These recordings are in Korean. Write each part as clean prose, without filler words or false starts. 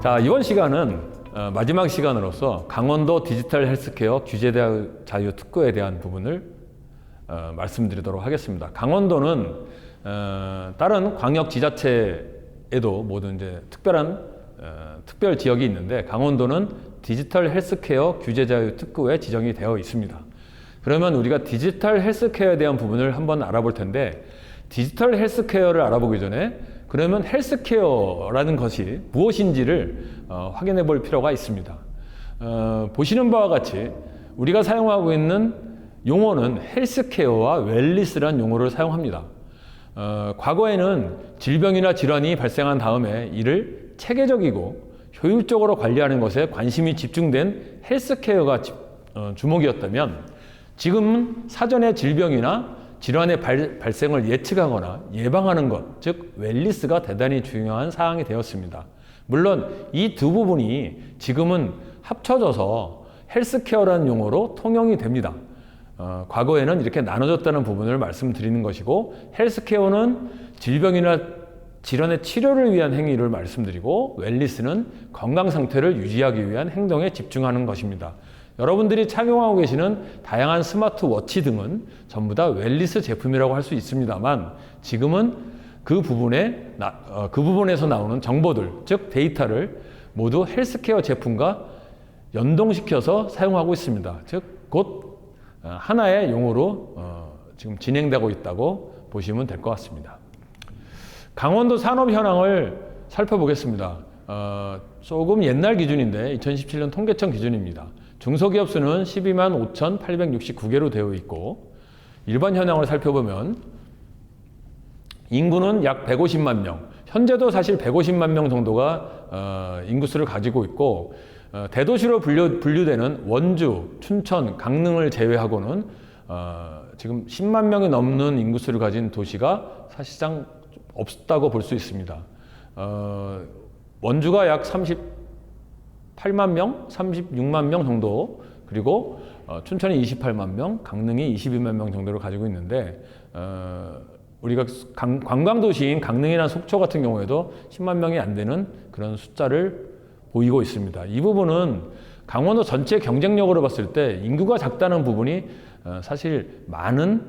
자, 이번 시간은 마지막 시간으로서 강원도 디지털 헬스케어 규제 자유 특구에 대한 부분을 말씀드리도록 하겠습니다. 강원도는 다른 광역 지자체에도 모든 이제 특별 지역이 있는데 강원도는 디지털 헬스케어 규제 자유 특구에 지정이 되어 있습니다. 그러면 우리가 디지털 헬스케어에 대한 부분을 한번 알아볼 텐데, 디지털 헬스케어를 알아보기 전에 그러면 헬스케어라는 것이 무엇인지를 확인해 볼 필요가 있습니다. 보시는 바와 같이 우리가 사용하고 있는 용어는 헬스케어와 웰니스라는 용어를 사용합니다. 과거에는 질병이나 질환이 발생한 다음에 이를 체계적이고 효율적으로 관리하는 것에 관심이 집중된 헬스케어가 주목이었다면, 지금은 사전에 질병이나 질환의 발생을 예측하거나 예방하는 것, 즉 웰니스가 대단히 중요한 사항이 되었습니다. 물론 이 두 부분이 지금은 합쳐져서 헬스케어라는 용어로 통용이 됩니다. 과거에는 이렇게 나눠졌다는 부분을 말씀드리는 것이고, 헬스케어는 질병이나 질환의 치료를 위한 행위를 말씀드리고, 웰니스는 건강 상태를 유지하기 위한 행동에 집중하는 것입니다. 여러분들이 착용하고 계시는 다양한 스마트워치 등은 전부 다 웰니스 제품이라고 할 수 있습니다만, 지금은 그 부분에서 나오는 정보들, 즉 데이터를 모두 헬스케어 제품과 연동시켜서 사용하고 있습니다. 즉 곧 하나의 용어로 지금 진행되고 있다고 보시면 될 것 같습니다. 강원도 산업 현황을 살펴보겠습니다. 조금 옛날 기준인데 2017년 통계청 기준입니다. 중소기업 수는 12만 5,869개로 되어 있고, 일반 현황을 살펴보면 인구는 약 150만 명, 현재도 사실 150만 명 정도가 인구수를 가지고 있고, 대도시로 분류되는 원주, 춘천, 강릉을 제외하고는 지금 10만 명이 넘는 인구수를 가진 도시가 사실상 없다고 볼 수 있습니다. 원주가 약 38만 명, 36만 명 정도, 그리고 춘천이 28만 명, 강릉이 22만 명 정도를 가지고 있는데, 우리가 관광도시인 강릉이나 속초 같은 경우에도 10만 명이 안 되는 그런 숫자를 보이고 있습니다. 이 부분은 강원도 전체 경쟁력으로 봤을 때 인구가 작다는 부분이 사실 많은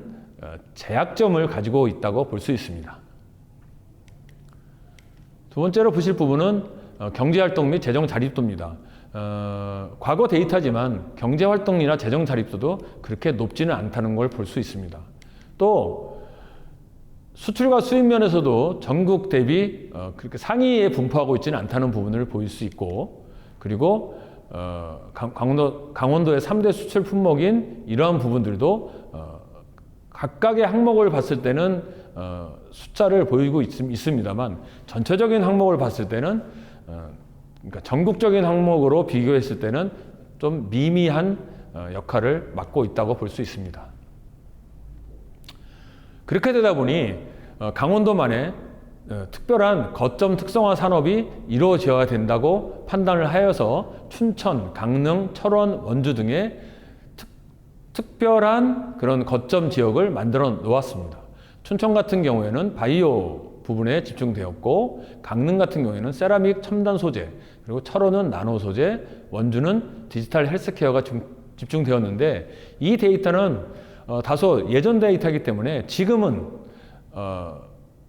제약점을 가지고 있다고 볼 수 있습니다. 두 번째로 보실 부분은 경제활동 및 재정 자립도입니다. 과거 데이터지만 경제활동이나 재정 자립도도 그렇게 높지는 않다는 걸 볼 수 있습니다. 또 수출과 수입 면에서도 전국 대비 그렇게 상위에 분포하고 있지는 않다는 부분을 보일 수 있고, 그리고 강원도의 3대 수출 품목인 이러한 부분들도 각각의 항목을 봤을 때는 숫자를 보이고 있습니다만, 전체적인 항목을 봤을 때는 그러니까 전국적인 항목으로 비교했을 때는 좀 미미한 역할을 맡고 있다고 볼 수 있습니다. 그렇게 되다 보니 강원도만의 특별한 거점 특성화 산업이 이루어져야 된다고 판단을 하여서 춘천, 강릉, 철원, 원주 등의 특별한 그런 거점 지역을 만들어 놓았습니다. 춘천 같은 경우에는 바이오 부분에 집중되었고, 강릉 같은 경우에는 세라믹 첨단 소재, 그리고 철원은 나노 소재, 원주는 디지털 헬스케어가 집중되었는데, 이 데이터는 다소 예전 데이터이기 때문에 지금은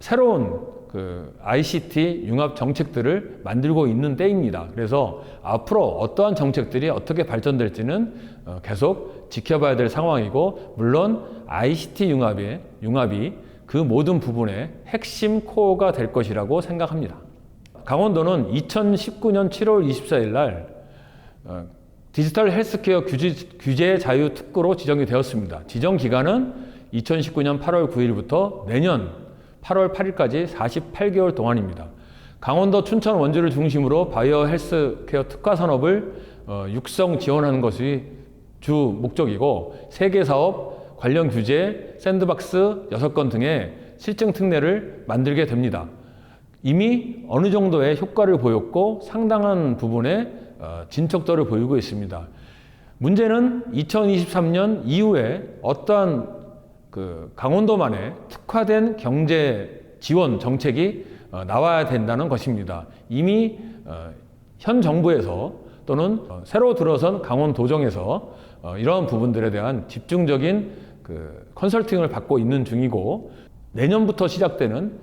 새로운 그 ICT 융합 정책들을 만들고 있는 때입니다. 그래서 앞으로 어떠한 정책들이 어떻게 발전될지는 계속 지켜봐야 될 상황이고, 물론 ICT 융합이 그 모든 부분의 핵심 코어가 될 것이라고 생각합니다. 강원도는 2019년 7월 24일 날 디지털 헬스케어 규제 자유 특구로 지정이 되었습니다. 지정 기간은 2019년 8월 9일부터 내년 8월 8일까지 48개월 동안입니다. 강원도, 춘천, 원주를 중심으로 바이오 헬스케어 특화 산업을 육성 지원하는 것이 주 목적이고, 세계 사업, 관련 규제, 샌드박스 6건 등의 실증 특례를 만들게 됩니다. 이미 어느 정도의 효과를 보였고 상당한 부분의 진척도를 보이고 있습니다. 문제는 2023년 이후에 어떠한 강원도만의 특화된 경제 지원 정책이 나와야 된다는 것입니다. 이미 현 정부에서 또는 새로 들어선 강원도정에서 이러한 부분들에 대한 집중적인 컨설팅을 받고 있는 중이고, 내년부터 시작되는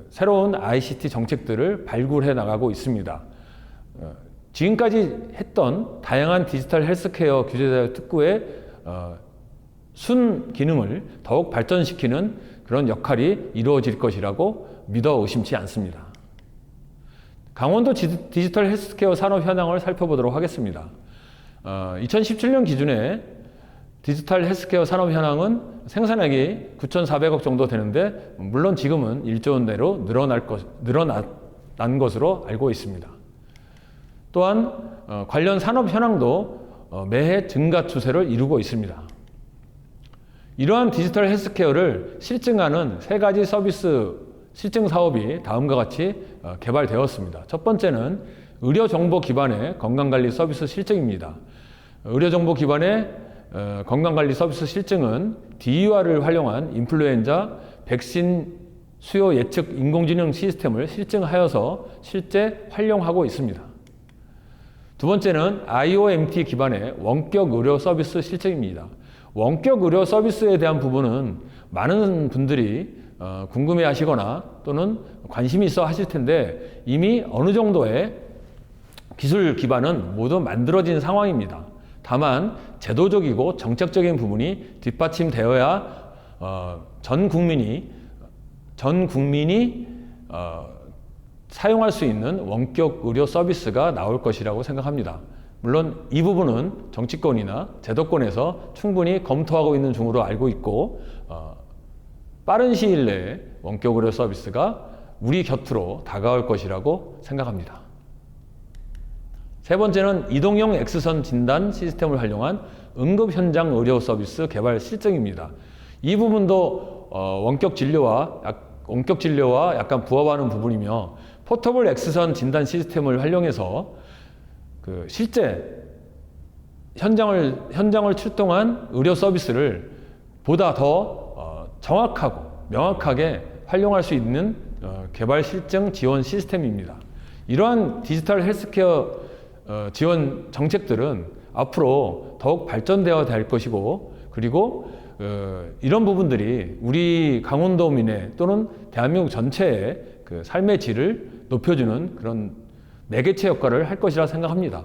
새로운 ICT 정책들을 발굴해 나가고 있습니다. 지금까지 했던 다양한 디지털 헬스케어 규제자유 특구의 순 기능을 더욱 발전시키는 그런 역할이 이루어질 것이라고 믿어 의심치 않습니다. 강원도 디지털 헬스케어 산업 현황을 살펴보도록 하겠습니다. 2017년 기준에 디지털 헬스케어 산업 현황은 생산액이 9,400억 정도 되는데, 물론 지금은 1조 원대로 늘어난 것으로 알고 있습니다. 또한 관련 산업 현황도 매해 증가 추세를 이루고 있습니다. 이러한 디지털 헬스케어를 실증하는 세 가지 서비스 실증 사업이 다음과 같이 개발되었습니다. 첫 번째는 의료정보 기반의 건강관리 서비스 실증입니다. 의료정보 기반의 건강관리 서비스 실증은 DE와를 활용한 인플루엔자 백신 수요 예측 인공지능 시스템을 실증하여서 실제 활용하고 있습니다. 두 번째는 IoMT 기반의 원격 의료 서비스 실증입니다. 원격 의료 서비스에 대한 부분은 많은 분들이 궁금해 하시거나 또는 관심이 있어 하실 텐데, 이미 어느 정도의 기술 기반은 모두 만들어진 상황입니다. 다만 제도적이고 정책적인 부분이 뒷받침되어야 전 국민이 사용할 수 있는 원격 의료 서비스가 나올 것이라고 생각합니다. 물론 이 부분은 정치권이나 제도권에서 충분히 검토하고 있는 중으로 알고 있고, 빠른 시일 내에 원격 의료 서비스가 우리 곁으로 다가올 것이라고 생각합니다. 세 번째는 이동형 X선 진단 시스템을 활용한 응급 현장 의료 서비스 개발 실증입니다. 이 부분도 원격 진료와 약간 부합하는 부분이며, 포터블 X선 진단 시스템을 활용해서 실제 현장을 출동한 의료 서비스를 보다 더 정확하고 명확하게 활용할 수 있는 개발 실증 지원 시스템입니다. 이러한 디지털 헬스케어 지원 정책들은 앞으로 더욱 발전되어야 될 것이고, 그리고 이런 부분들이 우리 강원도민의 또는 대한민국 전체의 삶의 질을 높여주는 그런 매개체 역할을 할 것이라 생각합니다.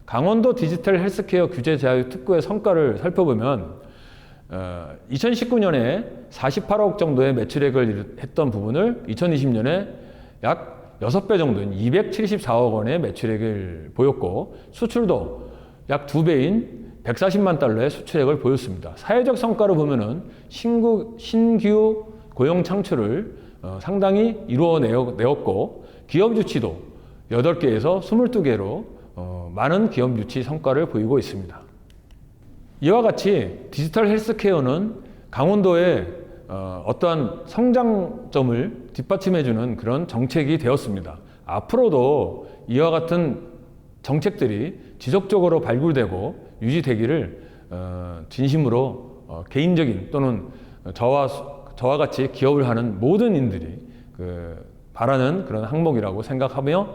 강원도 디지털 헬스케어 규제 자유 특구의 성과를 살펴보면 2019년에 48억 정도의 매출액을 했던 부분을 2020년에 약 6배 정도인 274억 원의 매출액을 보였고, 수출도 약 2배인 140만 달러의 수출액을 보였습니다. 사회적 성과로 보면은 신규 고용 창출을 상당히 이루어내었고, 기업 유치도 8개에서 22개로 많은 기업 유치 성과를 보이고 있습니다. 이와 같이 디지털 헬스케어는 강원도의 어떠한 성장점을 뒷받침해주는 그런 정책이 되었습니다. 앞으로도 이와 같은 정책들이 지속적으로 발굴되고 유지되기를 진심으로 개인적인 또는 저와 같이 기업을 하는 모든 인들이 바라는 그런 항목이라고 생각하며,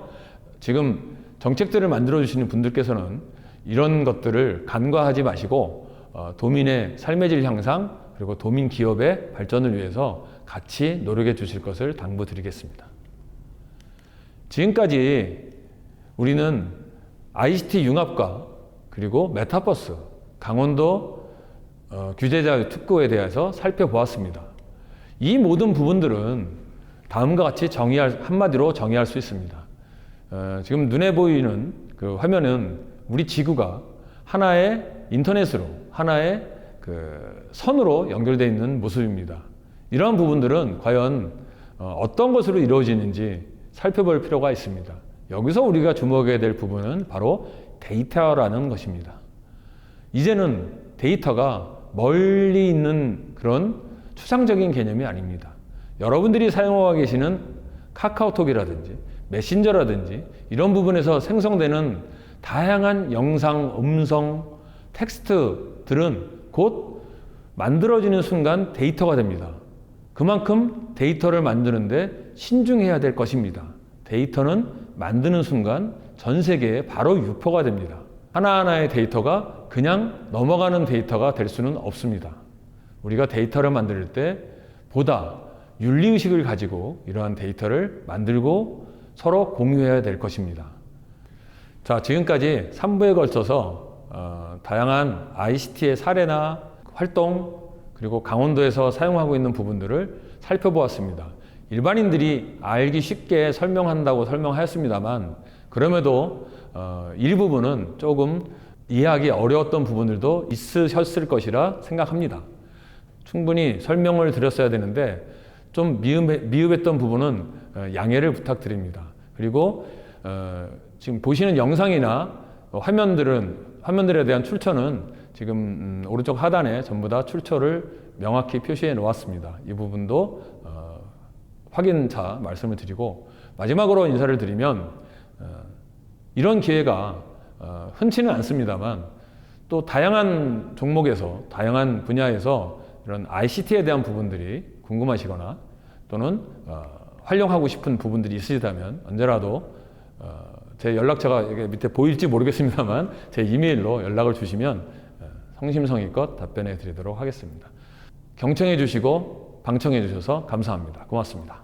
지금 정책들을 만들어 주시는 분들께서는 이런 것들을 간과하지 마시고 도민의 삶의 질 향상 그리고 도민 기업의 발전을 위해서 같이 노력해 주실 것을 당부드리겠습니다. 지금까지 우리는 ICT 융합과 그리고 메타버스, 강원도 규제자유 특구에 대해서 살펴보았습니다. 이 모든 부분들은 다음과 같이 한마디로 정의할 수 있습니다. 지금 눈에 보이는 그 화면은 우리 지구가 하나의 인터넷으로, 하나의 선으로 연결되어 있는 모습입니다. 이러한 부분들은 과연 어떤 것으로 이루어지는지 살펴볼 필요가 있습니다. 여기서 우리가 주목해야 될 부분은 바로 데이터라는 것입니다. 이제는 데이터가 멀리 있는 그런 추상적인 개념이 아닙니다. 여러분들이 사용하고 계시는 카카오톡이라든지 메신저라든지 이런 부분에서 생성되는 다양한 영상, 음성, 텍스트들은 곧 만들어지는 순간 데이터가 됩니다. 그만큼 데이터를 만드는데 신중해야 될 것입니다. 데이터는 만드는 순간 전 세계에 바로 유포가 됩니다. 하나하나의 데이터가 그냥 넘어가는 데이터가 될 수는 없습니다. 우리가 데이터를 만들 때 보다 윤리의식을 가지고 이러한 데이터를 만들고 서로 공유해야 될 것입니다. 자, 지금까지 3부에 걸쳐서 다양한 ICT의 사례나 활동, 그리고 강원도에서 사용하고 있는 부분들을 살펴보았습니다. 일반인들이 알기 쉽게 설명한다고 설명하였습니다만, 그럼에도 일부분은 조금 이해하기 어려웠던 부분들도 있으셨을 것이라 생각합니다. 충분히 설명을 드렸어야 되는데 좀 미흡했던 부분은 양해를 부탁드립니다. 그리고 지금 보시는 영상이나 화면들에 대한 출처는 지금 오른쪽 하단에 전부 다 출처를 명확히 표시해 놓았습니다. 이 부분도 확인차 말씀을 드리고, 마지막으로 인사를 드리면 이런 기회가 흔치는 않습니다만, 또 다양한 종목에서 다양한 분야에서 이런 ICT에 대한 부분들이 궁금하시거나 또는 활용하고 싶은 부분들이 있으시다면 언제라도 제 연락처가 여기 밑에 보일지 모르겠습니다만 제 이메일로 연락을 주시면 성심성의껏 답변해 드리도록 하겠습니다. 경청해 주시고 방청해 주셔서 감사합니다. 고맙습니다.